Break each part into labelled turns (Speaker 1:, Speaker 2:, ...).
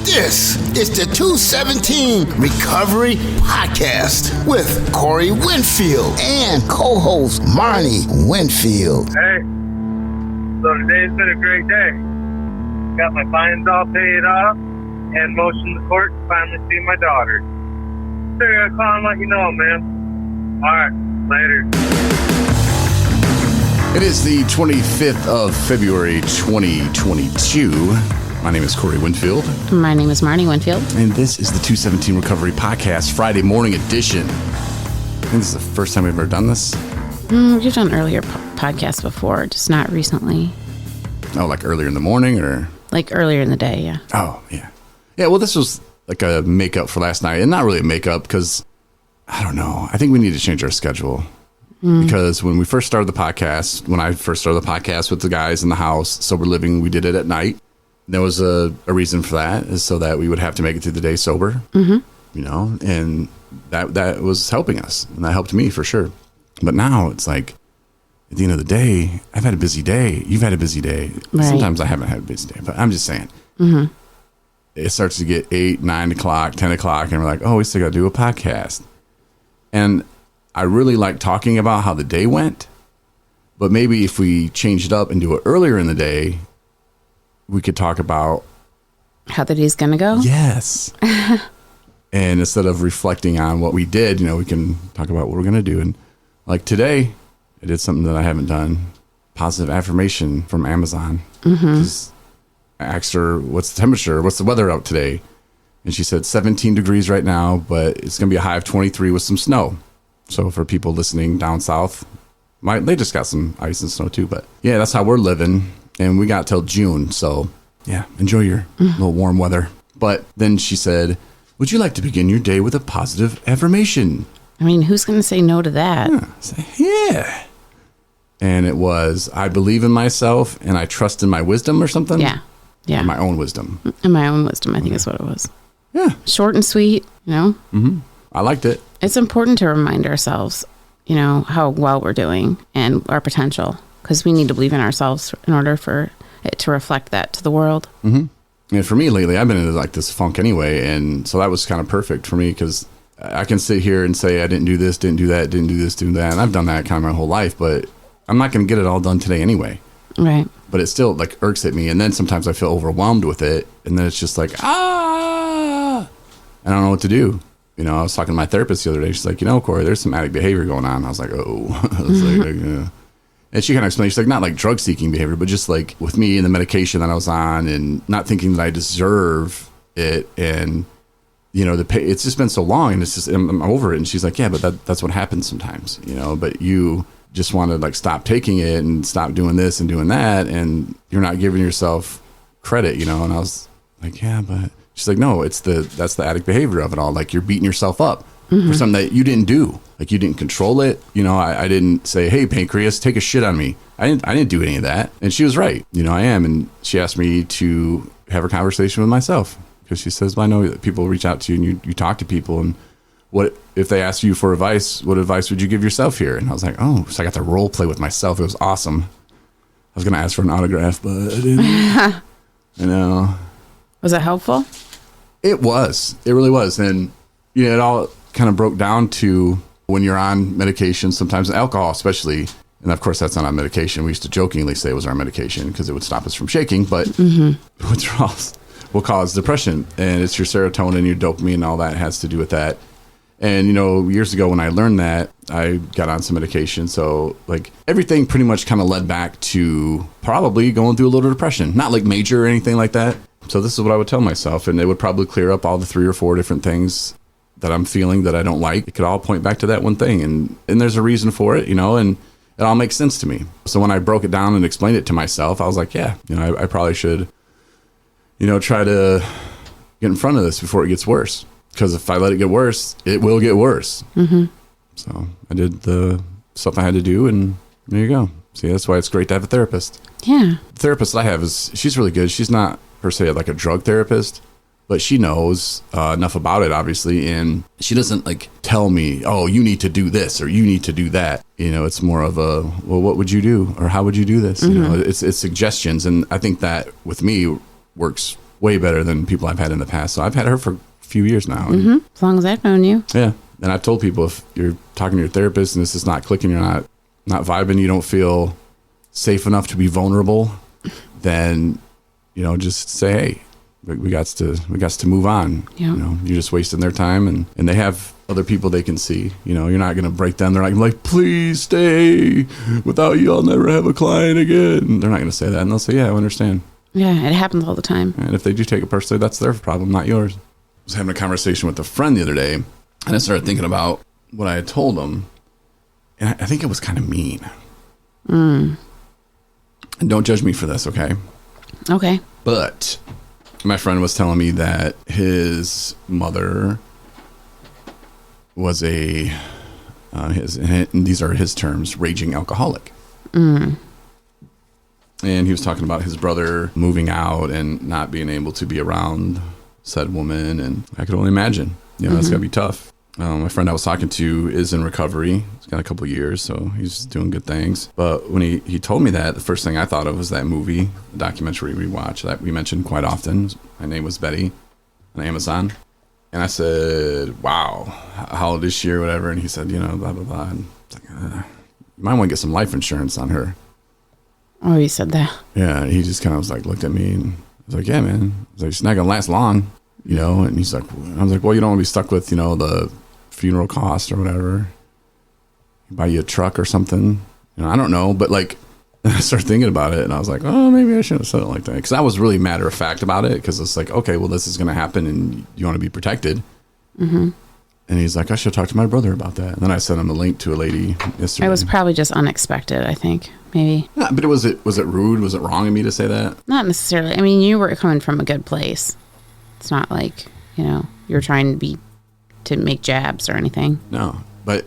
Speaker 1: This is the 217 Recovery Podcast with Corey Winfield and co-host Marney Winfield.
Speaker 2: Hey, so today's been a great day. Got my fines all paid off and motioned the court to finally see my daughter. Figured I'd call and let you know, man. All right, later.
Speaker 3: It is the 25th of February, 2022. My name is Corey Winfield.
Speaker 4: My name is Marney Winfield.
Speaker 3: And this is the 217 Recovery Podcast, Friday morning edition. I think this is the first time we've ever done this.
Speaker 4: You've done earlier podcasts before, just not recently.
Speaker 3: Oh, like earlier in the morning or?
Speaker 4: Like earlier in the day, yeah.
Speaker 3: Oh, yeah. Yeah, well, this was like a makeup for last night. And not really a makeup because, I don't know. I think we need to change our schedule. Because when I first started the podcast with the guys in the house, sober living, we did it at night. There was a reason for that, is so that we would have to make it through the day sober, you know, and that was helping us, and that helped me for sure. But now it's like, at the end of the day, I've had a busy day. You've had a busy day. Right. Sometimes I haven't had a busy day, but I'm just saying. It starts to get 8, 9 o'clock, 10 o'clock, and we're like, oh, we still got to do a podcast. And I really like talking about how the day went, but maybe if we change it up and do it earlier in the day, we could talk about
Speaker 4: how the day's going to go.
Speaker 3: Yes. And instead of reflecting on what we did, you know, we can talk about what we're going to do. And like today, I did something that I haven't done. Positive affirmation from Amazon. I asked her, what's the temperature? What's the weather out today? And she said 17 degrees right now, but it's going to be a high of 23 with some snow. So for people listening down south, they just got some ice and snow too. But yeah, that's how we're living. And we got till June. So yeah, enjoy your little warm weather. But then she said, would you like to begin your day with a positive affirmation?
Speaker 4: I mean, who's going to say no to that?
Speaker 3: Yeah. And it was, I believe in myself and I trust in my wisdom or something.
Speaker 4: Yeah.
Speaker 3: Or my own wisdom.
Speaker 4: And my own wisdom, I think is what it was.
Speaker 3: Yeah.
Speaker 4: Short and sweet, you know?
Speaker 3: I liked it.
Speaker 4: It's important to remind ourselves, you know, how well we're doing and our potential. Because we need to believe in ourselves in order for it to reflect that to the world. And
Speaker 3: for me lately, I've been into like this funk anyway. And so that was kind of perfect for me because I can sit here and say I didn't do this, didn't do that, didn't do this, do that. And I've done that kind of my whole life, but I'm not going to get it all done today anyway.
Speaker 4: Right.
Speaker 3: But it still like irks at me. And then sometimes I feel overwhelmed with it. And then it's just like, I don't know what to do. You know, I was talking to my therapist the other day. She's like, you know, Corey, there's some addict behavior going on. I was like, oh. I was like, yeah. And she kind of explained, she's like, not like drug seeking behavior, but just like with me and the medication that I was on and not thinking that I deserve it. And, you know, it's just been so long and it's just, I'm over it. And she's like, yeah, but that's what happens sometimes, you know, but you just want to like stop taking it and stop doing this and doing that. And you're not giving yourself credit, you know? And I was like, yeah, but she's like, no, that's the addict behavior of it all. Like you're beating yourself up for something that you didn't do. Like you didn't control it. You know, I didn't say, hey, pancreas, take a shit on me. I didn't do any of that. And she was right. You know, I am. And she asked me to have a conversation with myself because she says, well, I know that people reach out to you and you talk to people. And what if they ask you for advice? What advice would you give yourself here? And I was like, oh, so I got to role play with myself. It was awesome. I was going to ask for an autograph, but I didn't. You know.
Speaker 4: Was it helpful?
Speaker 3: It was. It really was. And, you know, it all kind of broke down to when you're on medication, sometimes alcohol especially, and of course that's not on medication. We used to jokingly say it was our medication because it would stop us from shaking, but withdrawals will cause depression, and it's your serotonin, your dopamine, and all that has to do with that. And, you know, years ago when I learned that, I got on some medication. So like everything pretty much kind of led back to probably going through a little depression, not like major or anything like that. So this is what I would tell myself, and it would probably clear up all the 3 or 4 different things that I'm feeling that I don't like. It could all point back to that one thing, and there's a reason for it, you know, and it all makes sense to me. So when I broke it down and explained it to myself, I was like, yeah, you know, I probably should, you know, try to get in front of this before it gets worse. Because if I let it get worse, it will get worse. So I did the stuff I had to do, and there you go. See, that's why it's great to have a therapist.
Speaker 4: Yeah.
Speaker 3: The therapist I have she's really good. She's not per se like a drug therapist, but she knows enough about it, obviously. And she doesn't like tell me, oh, you need to do this or you need to do that. You know, it's more of a, well, what would you do? Or how would you do this? You know, it's suggestions. And I think that with me works way better than people I've had in the past. So I've had her for a few years now.
Speaker 4: As long as I've known you.
Speaker 3: Yeah. And I've told people, if you're talking to your therapist and this is not clicking, you're not vibing, you don't feel safe enough to be vulnerable, then, just say, hey, we got to move on.
Speaker 4: Yeah.
Speaker 3: You're just wasting their time, and they have other people they can see. You're not going to break them. They're not gonna be like, please stay. Without you, I'll never have a client again. They're not going to say that. And they'll say, yeah, I understand.
Speaker 4: Yeah, it happens all the time.
Speaker 3: And if they do take it personally, that's their problem, not yours. I was having a conversation with a friend the other day, and I started thinking about what I had told him. And I think it was kind of mean. And don't judge me for this, okay?
Speaker 4: Okay.
Speaker 3: But my friend was telling me that his mother was and these are his terms, raging alcoholic. And he was talking about his brother moving out and not being able to be around said woman. And I could only imagine, that's got to be tough. My friend I was talking to is in recovery. He's got a couple years, so he's doing good things. But when he told me that, the first thing I thought of was that movie, the documentary we watch that we mentioned quite often. My Name Was Betty on Amazon. And I said, wow, how old is she or whatever? And he said, blah, blah, blah. And it's like, you might want to get some life insurance on her.
Speaker 4: Oh, he said that.
Speaker 3: Yeah, he just kind of was like, looked at me and I was like, yeah, man. I was like, she's not going to last long, And he's like, I was like, well, you don't want to be stuck with, the funeral cost or whatever. Buy you a truck or something. I don't know. But like, I started thinking about it and I was like, oh, maybe I shouldn't have said it like that. Because I was really matter of fact about it. Because it's like, okay, well, this is going to happen and you want to be protected. And he's like, I should talk to my brother about that. And then I sent him a link to a lady yesterday.
Speaker 4: It was probably just unexpected, I think. Maybe.
Speaker 3: Yeah, but was it rude? Was it wrong of me to say that?
Speaker 4: Not necessarily. I mean, you were coming from a good place. It's not like, you're trying to make jabs or anything.
Speaker 3: No, but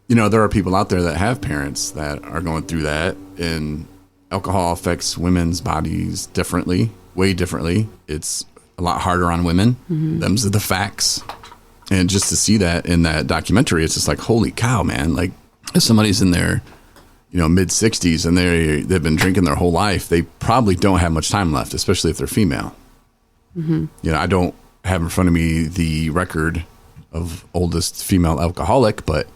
Speaker 3: there are people out there that have parents that are going through that, and alcohol affects women's bodies differently, way differently. It's a lot harder on women. Them's are the facts. And just to see that in that documentary, it's just like, holy cow, man. Like, if somebody's in their, mid 60s and they've been drinking their whole life, they probably don't have much time left, especially if they're female. I don't have in front of me the record of oldest female alcoholic, but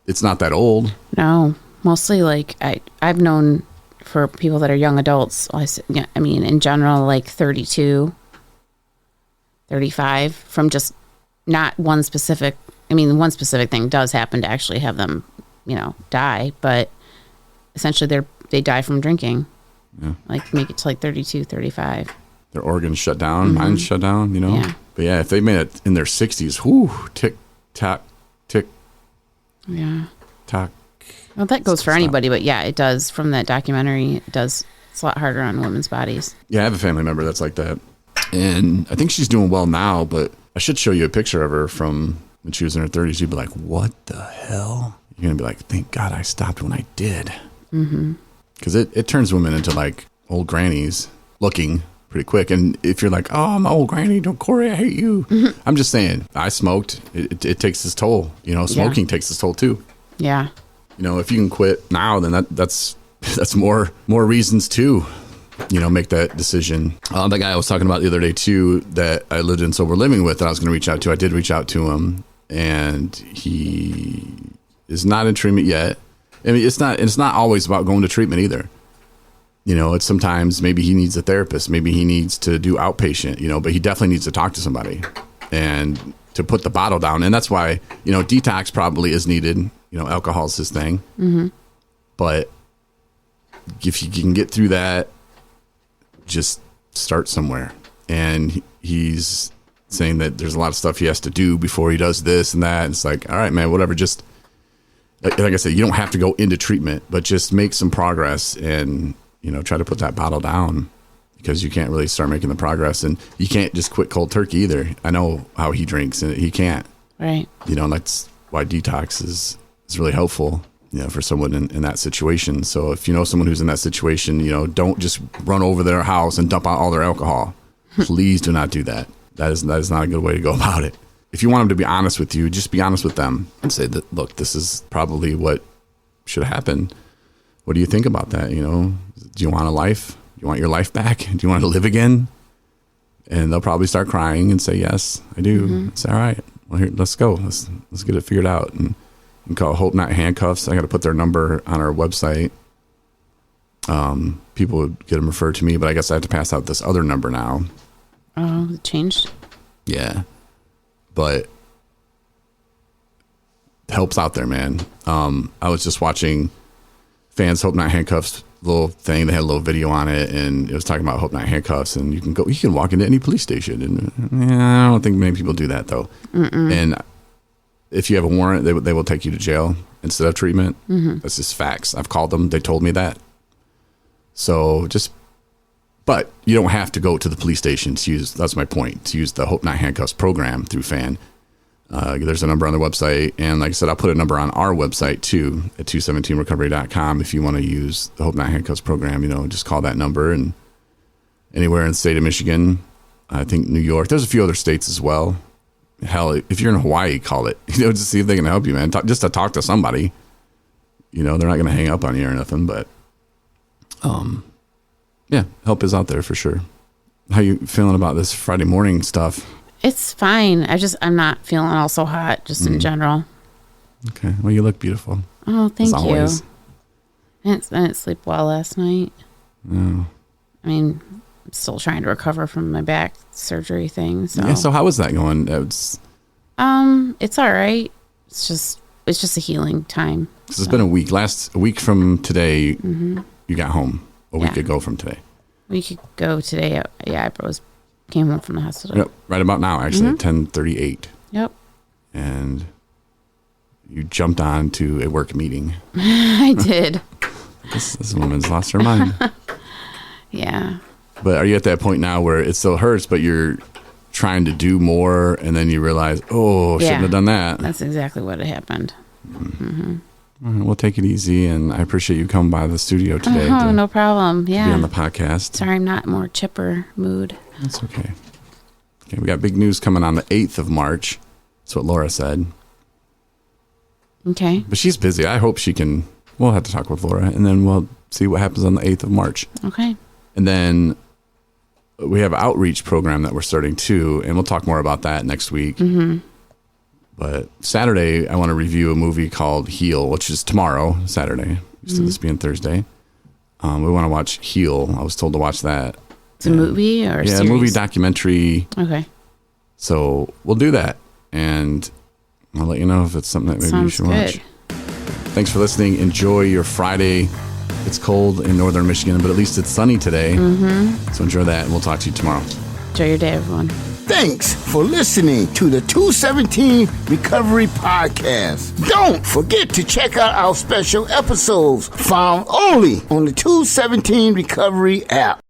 Speaker 3: it's not that old. No,
Speaker 4: mostly like I've known for people that are young adults, I mean, in general, like 32, 35 from just not one specific, one specific thing does happen to actually have them, die, but essentially they die from drinking. Yeah. Like make it to like 32, 35.
Speaker 3: Their organs shut down, minds shut down, Yeah. But yeah, if they made it in their 60s, whoo, tick, tock, tick.
Speaker 4: Yeah.
Speaker 3: Tock.
Speaker 4: Well, that goes for anybody, but yeah, it does. From that documentary, it does. It's a lot harder on women's bodies.
Speaker 3: Yeah, I have a family member that's like that. And I think she's doing well now, but I should show you a picture of her from when she was in her 30s. You'd be like, what the hell? You're going to be like, thank God I stopped when I did. Because it turns women into like old grannies looking pretty quick. And if you're like, oh, I'm an old granny, don't Corey, I hate you. I'm just saying, I smoked. It takes its toll. Smoking takes its toll too.
Speaker 4: Yeah.
Speaker 3: If you can quit now, then that's more reasons to, make that decision. The guy I was talking about the other day too, that I lived in sober living with, that I was going to reach out to. I did reach out to him, and he is not in treatment yet. It's not always about going to treatment either. It's sometimes maybe he needs a therapist, maybe he needs to do outpatient, but he definitely needs to talk to somebody and to put the bottle down. And that's why, detox probably is needed. Alcohol's his thing. But if you can get through that, just start somewhere. And he's saying that there's a lot of stuff he has to do before he does this and that. And it's like, all right, man, whatever. Just like I said, you don't have to go into treatment, but just make some progress and, try to put that bottle down, because you can't really start making the progress, and you can't just quit cold turkey either. I know how he drinks and he can't.
Speaker 4: Right.
Speaker 3: And that's why detox is really helpful, for someone in that situation. So if you know someone who's in that situation, don't just run over their house and dump out all their alcohol. Please do not do that. That is not a good way to go about it. If you want them to be honest with you, just be honest with them and say that, look, this is probably what should happen. What do you think about that? Do you want a life? Do you want your life back? Do you want to live again? And they'll probably start crying and say, yes, I do. It's all right. Well, here, let's go. Let's get it figured out. And call Hope Not Handcuffs. I got to put their number on our website. People would get them referred to me, but I guess I have to pass out this other number now.
Speaker 4: Oh, it changed?
Speaker 3: Yeah. But helps out there, man. I was just watching Fans Hope Not Handcuffs little thing. They had a little video on it, and it was talking about Hope Not Handcuffs, and you can walk into any police station, and I don't think many people do that though. And if you have a warrant, they will take you to jail instead of treatment. That's just facts. I've called them. They told me that. So but you don't have to go to the police station to use, that's my point, to use the Hope Not Handcuffs program through FAN. There's a number on the website. And like I said, I'll put a number on our website too at 217recovery.com. If you want to use the Hope Not Handcuffs program, just call that number. And anywhere in the state of Michigan, I think New York, there's a few other states as well. Hell, if you're in Hawaii, call it, just see if they can help you, man. Just to talk to somebody, they're not going to hang up on you or nothing, but, yeah, help is out there for sure. How you feeling about this Friday morning stuff? It's
Speaker 4: fine. I'm not feeling all so hot, just in general.
Speaker 3: Okay. Well, you look beautiful.
Speaker 4: Oh, thank you. I didn't sleep well last night.
Speaker 3: Oh.
Speaker 4: I mean, I'm still trying to recover from my back surgery thing. So
Speaker 3: yeah. So how was that going? It's
Speaker 4: all right. It's just a healing time.
Speaker 3: Because it's been a week. A week from today, you got home. A week ago from today.
Speaker 4: We could go today. Yeah, I came home from the hospital.
Speaker 3: Yep, right about now, actually, at 10:38.
Speaker 4: Yep.
Speaker 3: And you jumped on to a work meeting.
Speaker 4: I did.
Speaker 3: This woman's lost her mind.
Speaker 4: Yeah.
Speaker 3: But are you at that point now where it still hurts, but you're trying to do more, and then you realize, shouldn't have done that?
Speaker 4: That's exactly what had happened.
Speaker 3: All right, we'll take it easy, and I appreciate you coming by the studio today.
Speaker 4: Oh, no problem. Yeah.
Speaker 3: Be on the podcast.
Speaker 4: Sorry, I'm not in more chipper mood.
Speaker 3: That's okay. Okay, we got big news coming on the 8th of March. That's what Laura said.
Speaker 4: Okay.
Speaker 3: But she's busy. I hope she can. We'll have to talk with Laura, and then we'll see what happens on the 8th of March.
Speaker 4: Okay.
Speaker 3: And then we have an outreach program that we're starting too, and we'll talk more about that next week. But Saturday, I want to review a movie called Heal, which is tomorrow, Saturday. Instead of this being Thursday. We want to watch Heal. I was told to watch that.
Speaker 4: It's a movie or a series?
Speaker 3: A movie documentary.
Speaker 4: Okay.
Speaker 3: So we'll do that. And I'll let you know if it's something that maybe you should watch. Thanks for listening. Enjoy your Friday. It's cold in northern Michigan, but at least it's sunny today. So enjoy that, and we'll talk to you tomorrow.
Speaker 4: Enjoy your day, everyone.
Speaker 1: Thanks for listening to the 217 Recovery Podcast. Don't forget to check out our special episodes found only on the 217 Recovery app.